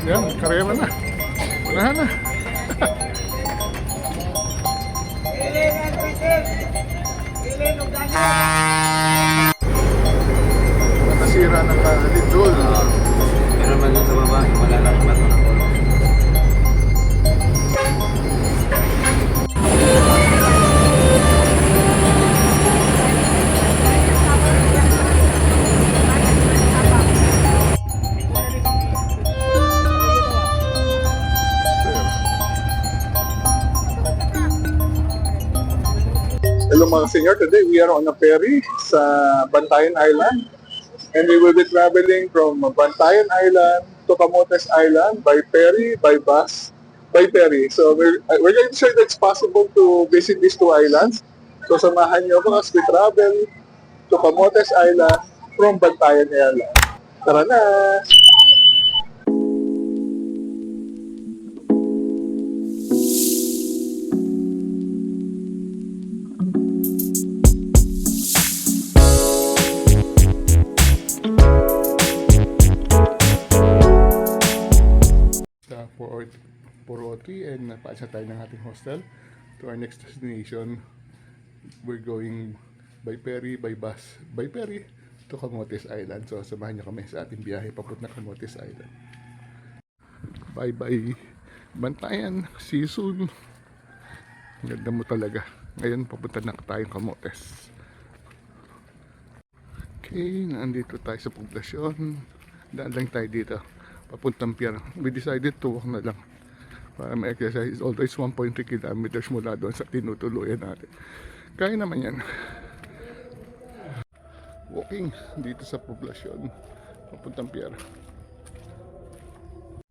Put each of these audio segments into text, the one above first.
Yan, karera na. Unahan na. Nasira ng lidol. Pero naman dun sa baba, malalaman mo na ko. Hello mga senior, today we are on a ferry sa Bantayan Island and we will be traveling from Bantayan Island to Camotes Island by ferry, by bus, by ferry. So we're going to show that it's possible to visit these two islands. So samahan niyo ako as we travel to Camotes Island from Bantayan Island. Tara na! Sa 403 and napaasa tayo ng ating hostel to our next destination. We're going by ferry, by bus, by ferry to Camotes Island. So samahan niyo kami sa ating biyahe papunta Camotes Island. Bye bye Bantayan, see you soon. Ganda mo talaga. Ngayon papunta na tayong Camotes. Okay, nandito tayo sa poblasyon. Daan lang tayo dito papuntang pier. We decided to walk na lang para ma-exercise, although it's 1.3 kilometers mula doon sa tinutuluyan natin. Kaya naman yan. Walking dito sa poblasyon papuntang pier.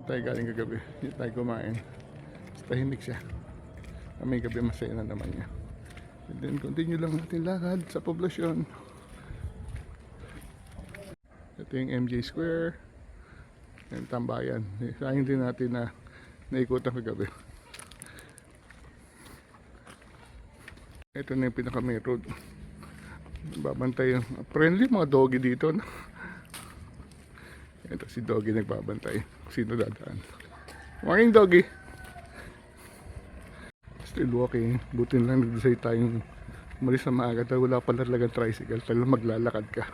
Tayo galing kagabi, hindi tayo kumain. Tahimik siya. May gabi masaya na naman niya. And then continue lang natin lakad sa poblasyon. Ito yung MJ Square and Tambayan. Sayang din natin na naikutan kagabi. Ito na yung pinaka main road. Babantay yung friendly mga doggy dito. Ito si doggy nagbabantay. Sino dadaan? Morning doggy! Still walking. Buti lang nag-decide tayong umalis na maaga. Wala pala talagang tricycle. Talagang maglalakad ka.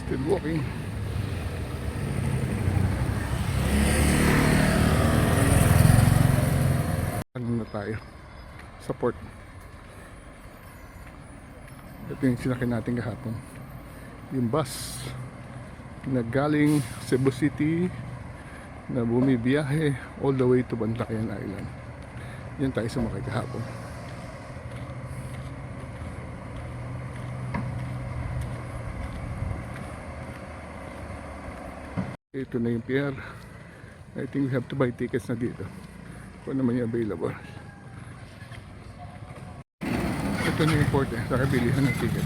Still walking. Ano na tayo? Sa port. Ito yung sinakyan natin kahapon. Yung bus na galing Cebu City na bumibiyahe all the way to Bantayan Island. Yan tayo sumakay kahapon. Ito na yung pier. I think we have to buy tickets na dito kung naman yung available. Ito na yung port sa kabilihan ng ticket.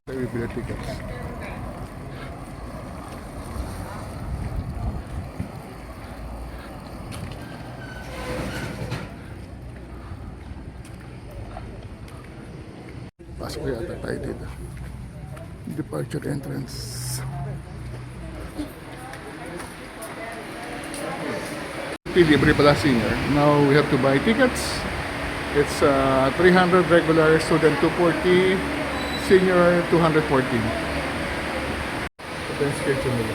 Tayo bibili tickets. Pasok yata tayo dito. Departure entrance. Libre pala senior. Now we have to buy tickets. It's 300 regular, student 240, senior 214. Ito yung schedule nila.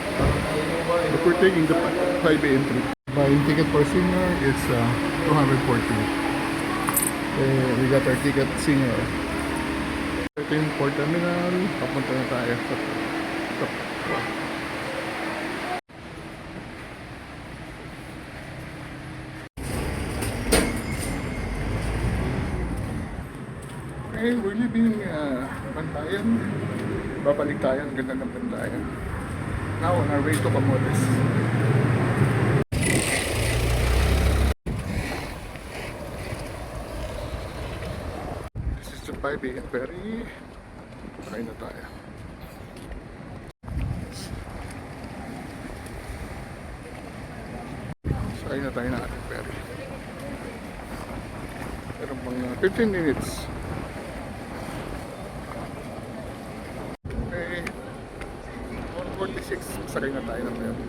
But we're taking the 5 entry. Buying ticket for senior is 214. We got our ticket senior. Ito yung port terminal. Papunta na tayo. Okay, we're leaving Bantayan. Babalik tayo. Ang ganda ng Bantayan. Now on our way to Camotes. This is the 5 AM ferry. Try na tayo. Sakay na tayo na ating ferry. Meron pang 15 minutes. Okay. 146. Sakay na tayo ng ferry.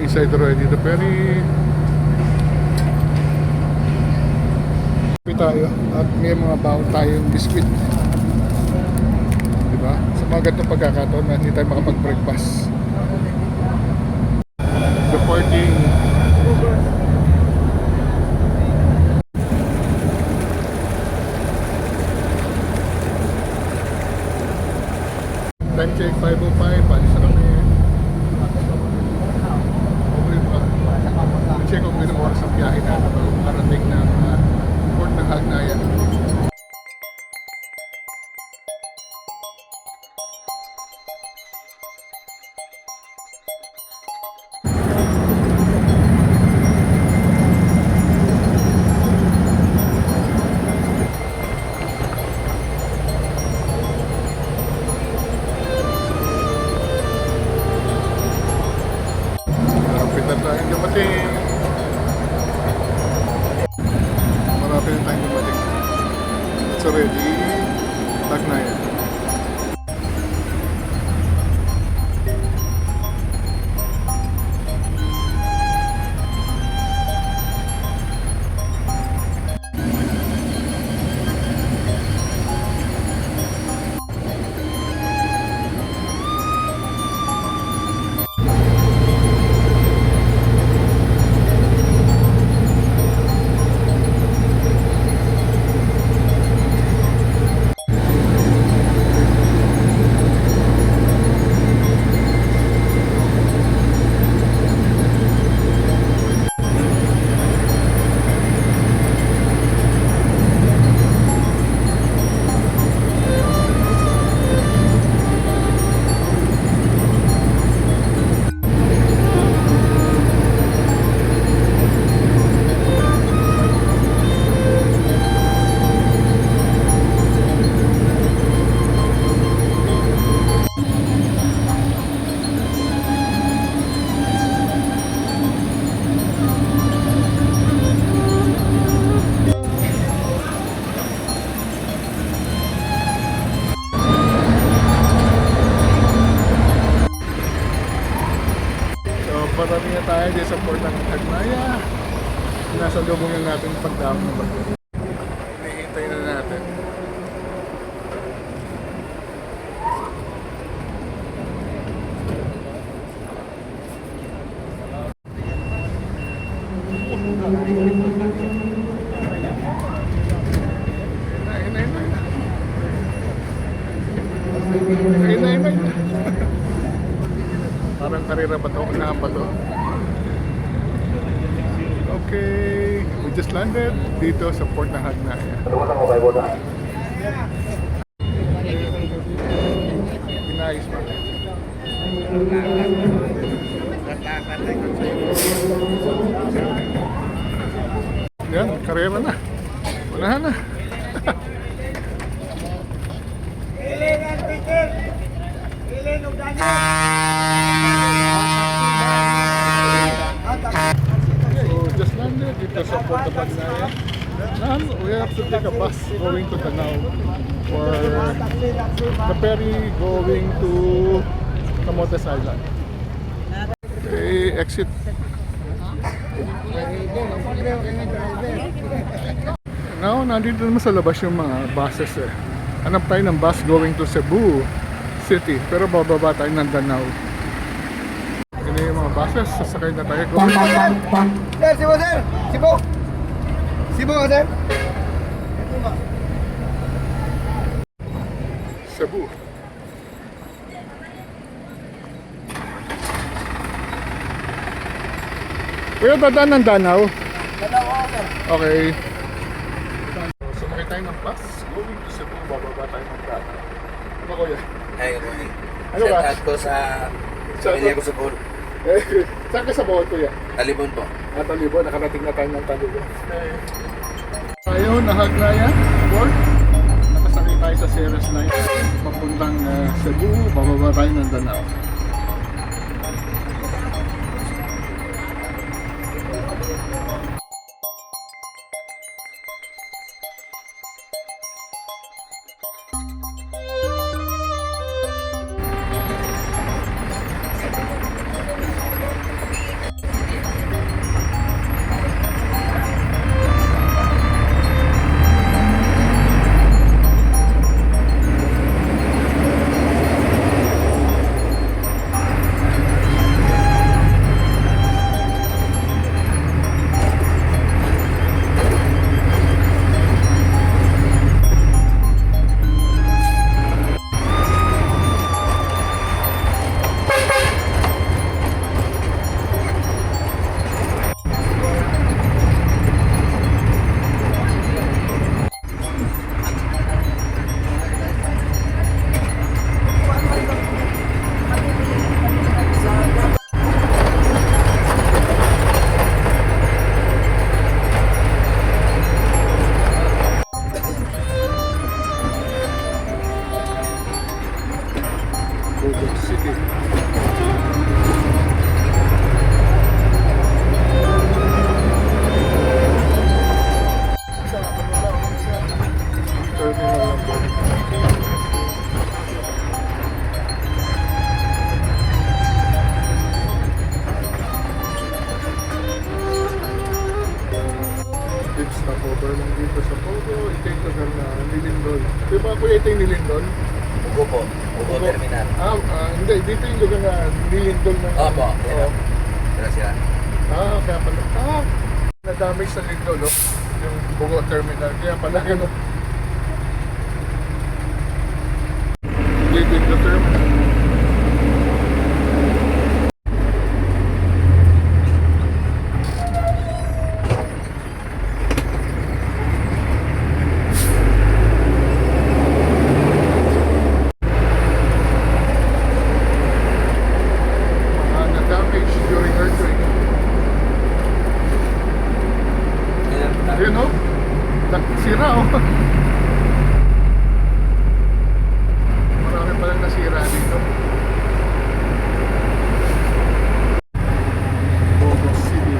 Inside already the ferry. Kape tayo at may mga baon tayong biskwit. Diba? Sa mga ganitong pagkakataon na hindi tayo makapag-breakfast. Departing. Time check 5:05. Palis na kami. Check kung may oras ang biyahe natin bago makarating ng port ng Hagnayan. Malapit na tayong dumating. Malapit na tayong dumating. It's already Hagnayan. Parami na tayo dito sa port ng Hagnaya. Nasa lubong yung natin pagdami ng bago. Hinihintay na natin. Inay. Parang karera ba ito? Unahan ba ito? Okay, we just landed dito sa port ng Hagnaya. Inayos pa. Yan, karera na. Unahan na. So just landed dito sa Port of Hagnaya. Now we have to take a bus going to Danao or the ferry going to Camotes Island. Okay, exit. Now, nandito naman sa labas yung mga buses eh. Hanap tayo ng bus going to Cebu City, pero bababa tayo ng Danao. Yun yung mga buses, sasakay na tayo. Sir, Cebu, sir! Cebu! Cebu ka, sir? Cebu. Kuya, dadaan ng Danao? Danao ako, sir. Okay. Sumakay tayo ng bus going to Cebu, bababa tayo ng Danao. Ano kuya? Ay, good. Ano ba? Shout out ko sa pamilya ko sa Bul. Saan ka sa bawat kuya? Talibon po. Talibon, nakarating na tayo ng Talibon. Tayo, Hagnaya, port. Nakasakay tayo sa Ceres Line. Papuntang Cebu, bababa tayo ng Danao. yung Nilindol? Ugo po. Ugo Terminal. Hindi. Dito yung lugar na Nilindol na. Opo. Oo. Tira siya. Kaya pala. Na-damage sa Lindol, no? Yung Bugo Terminal. Kaya pala, gano'n. Lindol Terminal. Na-damage during earthquake. Ayun, no? Sira, oh. Marami palang nasira dito. Bogos City.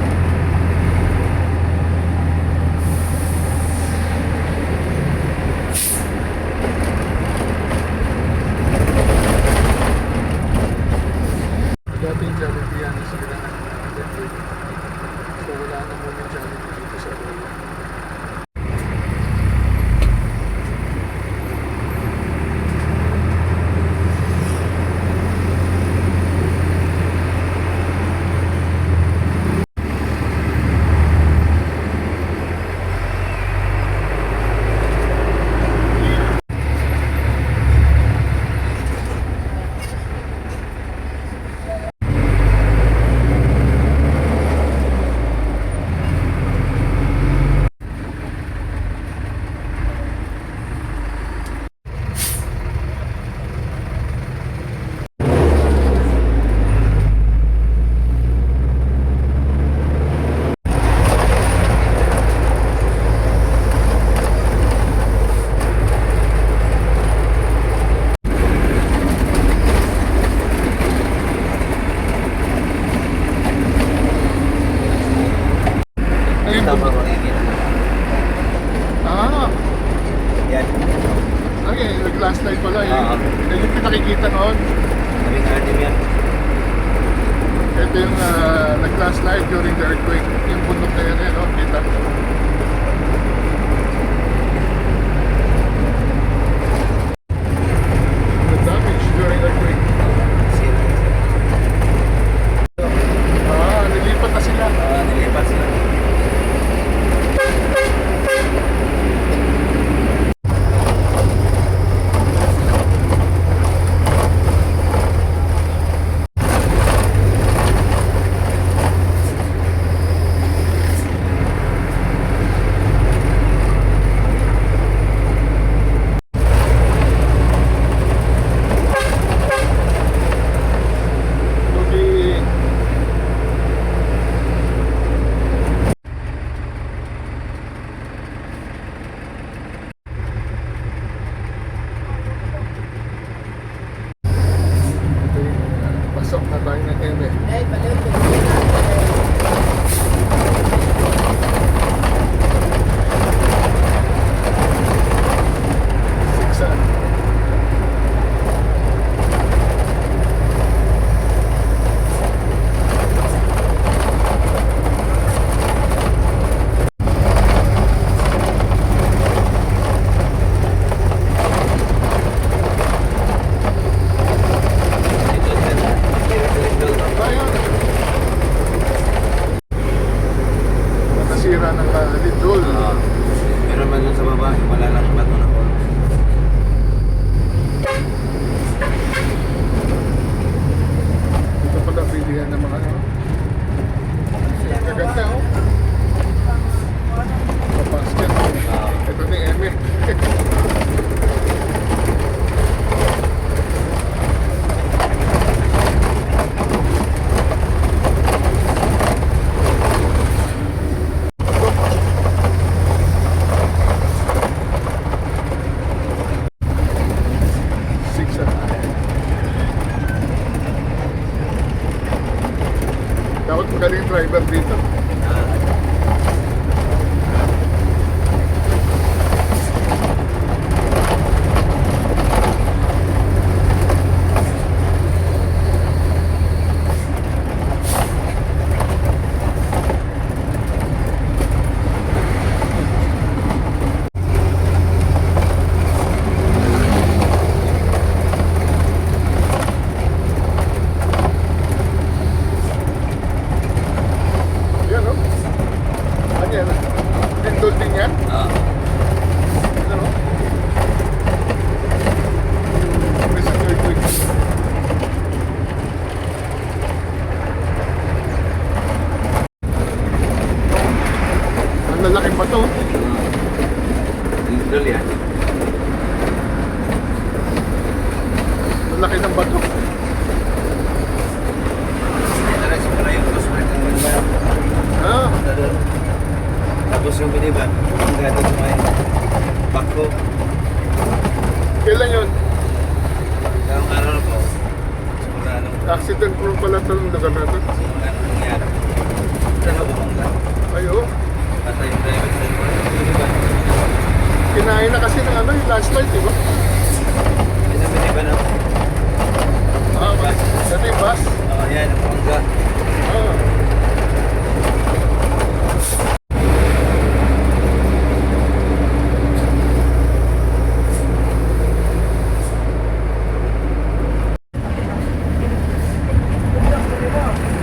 Dating Jollibee yan sa kailangan natin. So wala na muna Jollibee dito sa Royal. Ayun, Tama ko yung Yan. okay, nag-last night pala eh. Oo. Yan yung pinakikita noon. Kaming anim yan. Ito yung nag-last night during the earthquake. Yung bundok na yan eh, no? Kita. The damage during earthquake. Nilipat na sila. Nilipat sila. Okay. Pasok na tayo ng eme. Siksan. Ayun. Nasira ng lindol. Meron man dun sa baba, yung malalaking bato na po. Dito pala pilihan ng mga ano. Kaganda, oh. Kapasket. Ito ni Eme. Siksan. Dapat magaling driver dito. lalaking bato. Lindol yan. Laki ng bato. Diretso ka na yung crossword ng minivan. Ah, Punta doon. Tapos yung minivan, hanggang doon sa may bako. kailan yun? Ang araw ko, siguro anong Accident prone pala itong lugar na ito. nangyari. Saan ka bumangga? Ayo, Patay yung driver sa minivan. kinain na kasi ng ano, yung landslide, di ba? Isa minivan ako. Ah, bus. Dati yung bus. Oo, yan, ang bumangga. Ah.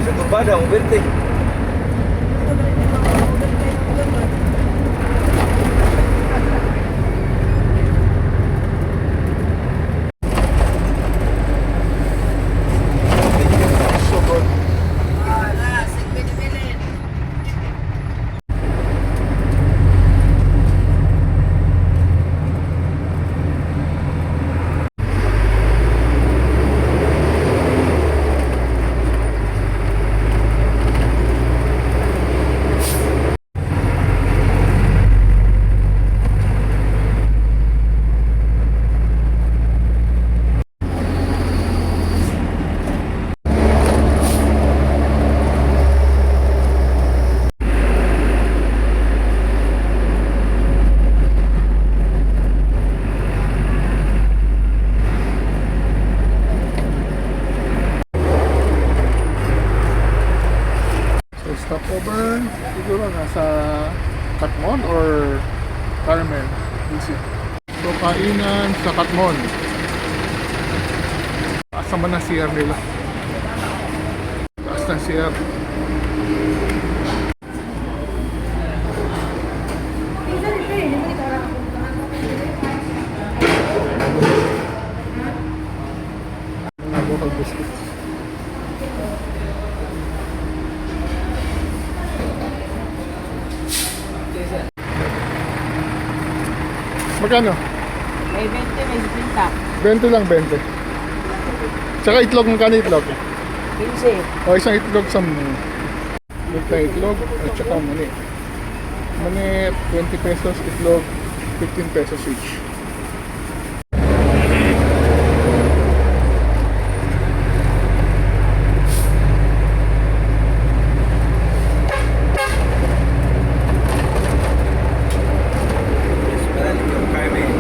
Sa kumbada, uberte. So good. So stopover, siguro nasa Katmon or Carmel. We'll see. So kainan sa Katmon. Taas naman ang CR nila. Taas ng CR. Local biscuits. Magkano? May 20, may 50. 20 lang, 20. Tsaka itlog, magkano itlog? 15. O isang itlog sa itlog na itlog at saka mani. Mani 20 pesos, itlog 15 pesos each. Parang yung Carmen.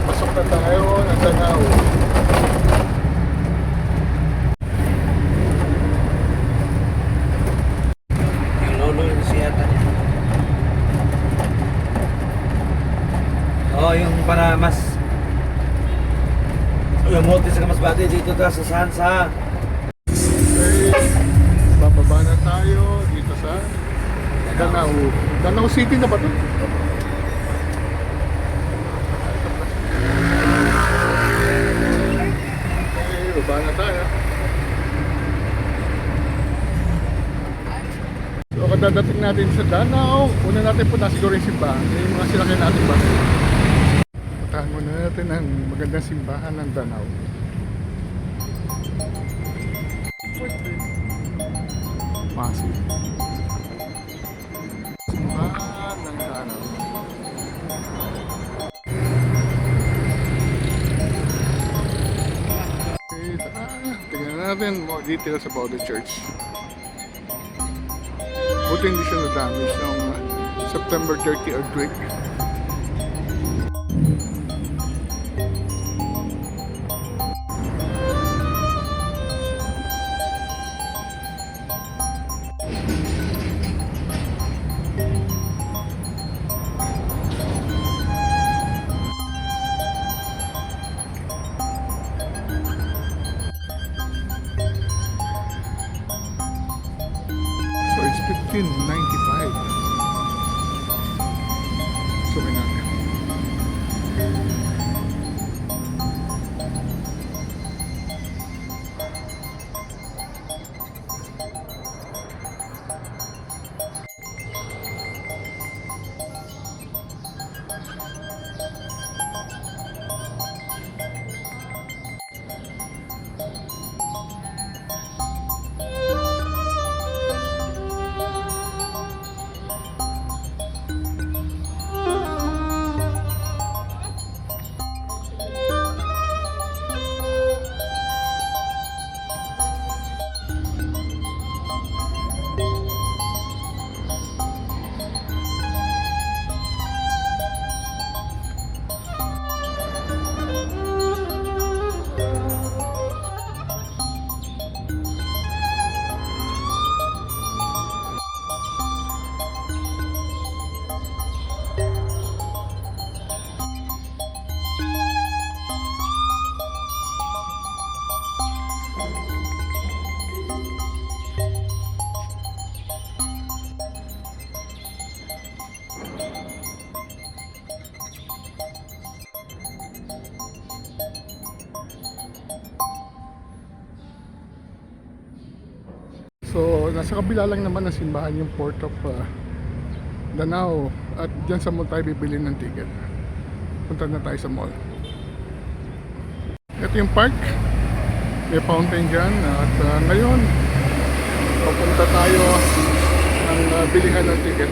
Pasok na tayo ng Danao. Yung lolo si yata. Oo, yung para mas yung motis ka mas bati dito ka sa Sansa. Okay, bababa na tayo dito sa Danao. Danao City na ba ito? Okay, baba na tayo. So kadadating natin sa Danao, una natin po siguro yung simbahan. Yung mga silakay natin ba? Puntahan muna natin ang magandang simbahan ng Danao. Massive. Simbahan ng Danao. Okay, tara. Tingnan natin more details about the church. Buti hindi siya na-damage ng September 30 earthquake. 1695. Sumin natin. So, nasa kabila lang naman ng simbahan yung Port of Danao. At dyan sa mall tayo bibili ng ticket. Punta na tayo sa mall. Ito yung park. May fountain dyan. At ngayon, papunta tayo ng bilihan ng ticket.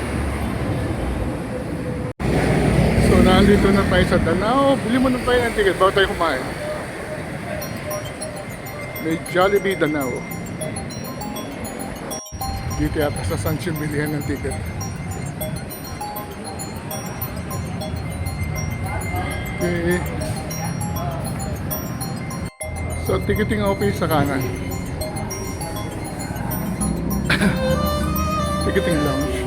So, nandito na tayo sa Danao. Bili mo na tayo ng ticket bago tayo kumain. May Jollibee Danao. Dito yata sa Sancho bilihan ng ticket. Okay. So, ticketing office sa kanan. Ticketing lounge.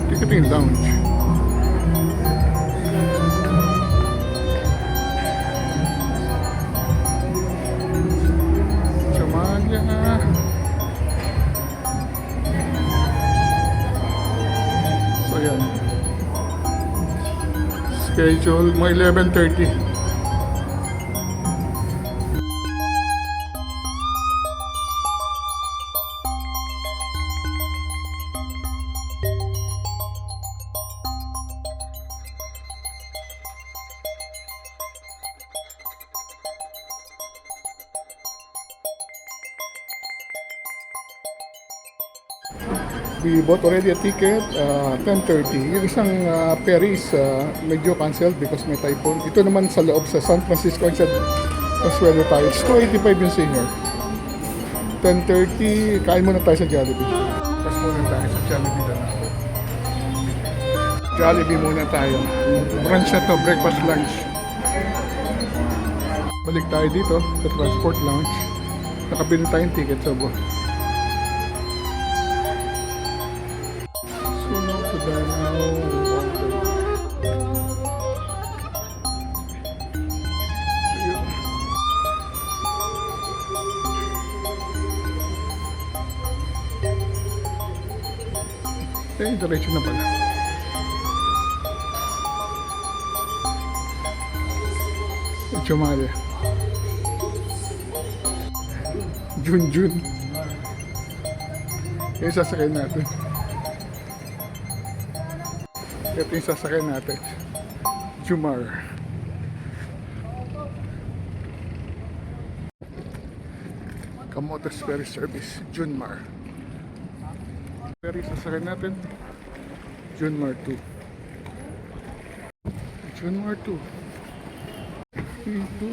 Ticketing lounge. So yan. Schedule mo 11:30. We bought already a ticket, 10:30. Yung isang ferry is medyo canceled because may typhoon. Ito naman sa loob sa San Francisco and sa Consuelo tayo. It's 285 yung senior. 10:30, kain muna tayo sa Jollibee. Tapos muna tayo sa Jollibee na. Jollibee muna tayo. Brunch na to, breakfast lunch. Balik tayo dito sa transport lounge. Nakabili tayong ticket sa buwan. Okay, diretso na pala. Chumali. Jun. Yung sasakay natin. Ito yung sasakay natin. Jumar. Camotes Ferry Service. Junmar. Ferry sasakay natin. Junmar 2. Junmar 2. Ito.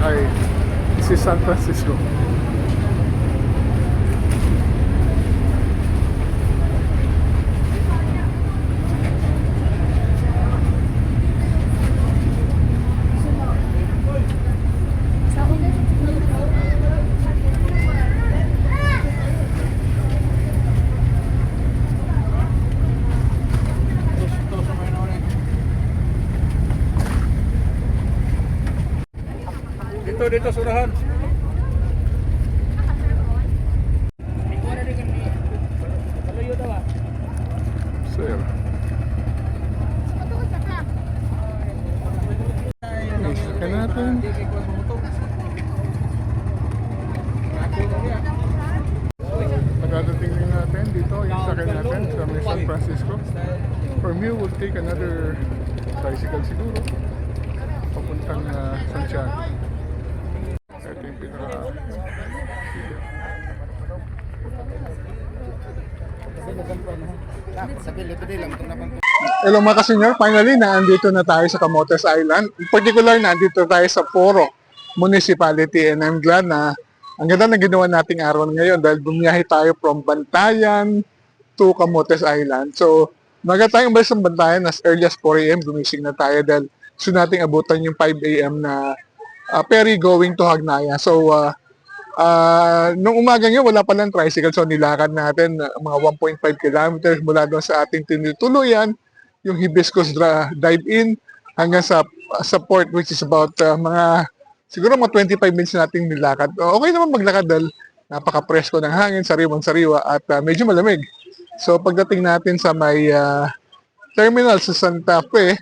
ay si San Francisco. Dito surahan. Sir. Isakay natin. Pagkadating din natin dito, yung sakay natin sa may San Francisco. From here, we'll take another tricycle siguro. Papuntang Santiago. Ito yung pinaka... Hello mga kasenyor, finally naandito na tayo sa Camotes Island. In particular, naandito tayo sa Foro Municipality and I'm glad na ang ganda na ginawa nating araw ngayon dahil bumiyahe tayo from Bantayan to Camotes Island. So, maga tayong umalis ng Bantayan as early as 4 a.m. gumising na tayo dahil gusto nating abutan yung 5 a.m. na ferry going to Hagnaya. So, nung umaga ngayon, wala palang tricycle. So, nilakad natin mga 1.5 kilometers mula doon sa ating tinutuluyan, yung Hibiscus Dive-In hanggang sa port, which is about siguro mga 25 minutes nating nilakad. Okay naman maglakad dahil napaka-presko ng hangin, sariwang-sariwa at medyo malamig. So, pagdating natin sa may terminal sa Santa Fe,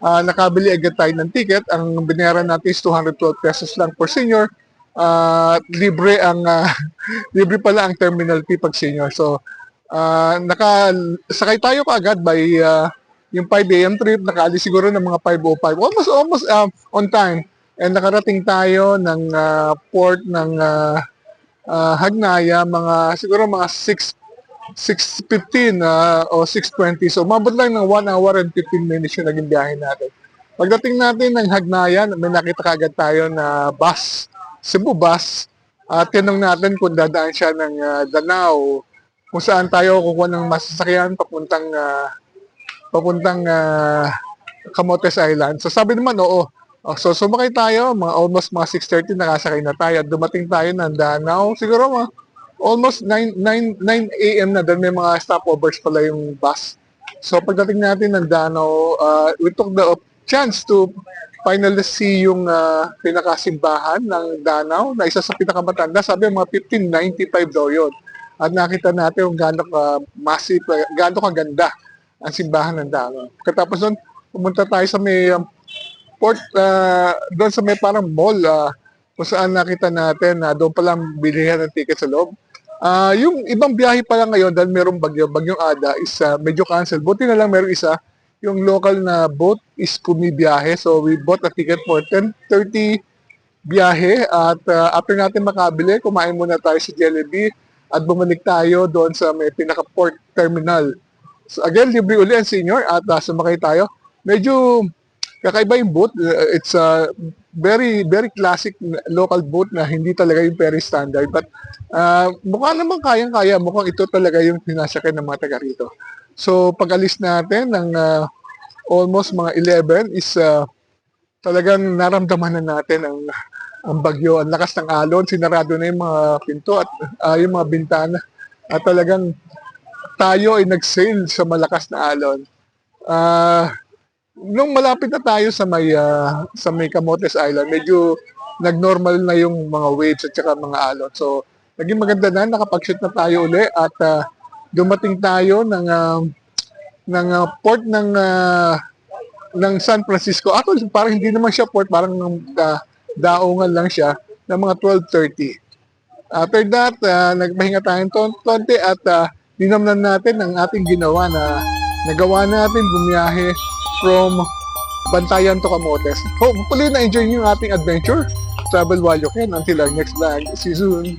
nakabili agad tayo ng ticket. Ang binayaran natin is 212 pesos lang per senior. Libre libre pala ang terminal fee pag senior. So, nakasakay tayo kaagad by yung 5 a.m. trip. Nakaalis siguro ng mga 5:05. Almost on time. And nakarating tayo ng port ng Hagnaya siguro mga 6:15 o 6:20. So, mabot lang ng 1 hour and 15 minutes yung naging biyahe natin. Pagdating natin ng Hagnaya, may nakita kaagad tayo na bus, Cebu bus. Tinanong natin kung dadaan siya ng Danao, kung saan tayo kukuha ng masasakyan papuntang Camotes Island. So, sabi naman, oo. So, sumakay tayo, almost mga 6:30 nakasakay na tayo. At dumating tayo ng Danao, siguro almost 9 a.m. na dahil may mga stopovers pala yung bus. So, pagdating natin ng Danao, we took the chance to finally see yung pinakasimbahan ng Danao na isa sa pinakamatanda. Sabi mga 1595 daw yun. At nakita natin kung gaano massive, gaano kaganda ang simbahan ng Danao. Katapos nun, pumunta tayo sa may port, doon sa may parang mall, kung saan nakita natin na doon palang bilihan ng ticket sa loob. Yung ibang biyahe pala ngayon dahil merong bagyong Ada is medyo cancel. Buti na lang meron isa, yung local na boat is bumibiyahe. So we bought a ticket for 10:30 biyahe at after natin makabili, kumain muna tayo sa Jollibee at bumalik tayo doon sa may pinaka-port terminal. So again, libre uli ang senior at sumakay tayo. Medyo kakaiba yung boat. It's a very, very classic local boat na hindi talaga yung very standard. But mukha naman kayang-kaya. Mukhang ito talaga yung sinasakay ng mga taga rito. So pag-alis natin ng almost mga 11 is talagang naramdaman na natin ang bagyo. Ang lakas ng alon. Sinarado na yung mga pinto at yung mga bintana. At talagang tayo ay nag-sail sa malakas na alon. Nung malapit na tayo sa may Camotes Island, medyo nag-normal na yung mga waves at saka mga alon. So, naging maganda na, nakapag-shoot na tayo uli at dumating tayo ng port ng San Francisco. Actually, parang hindi naman siya port, parang daungan lang siya ng mga 12:30. After that, nagpahinga tayong konti at dinamnan natin ang ating ginawa na nagawa natin bumiyahe from Bantayan to Camotes. Hopefully na-enjoy niyo yung ating adventure. Travel while you can. Until our next vlog. See you soon.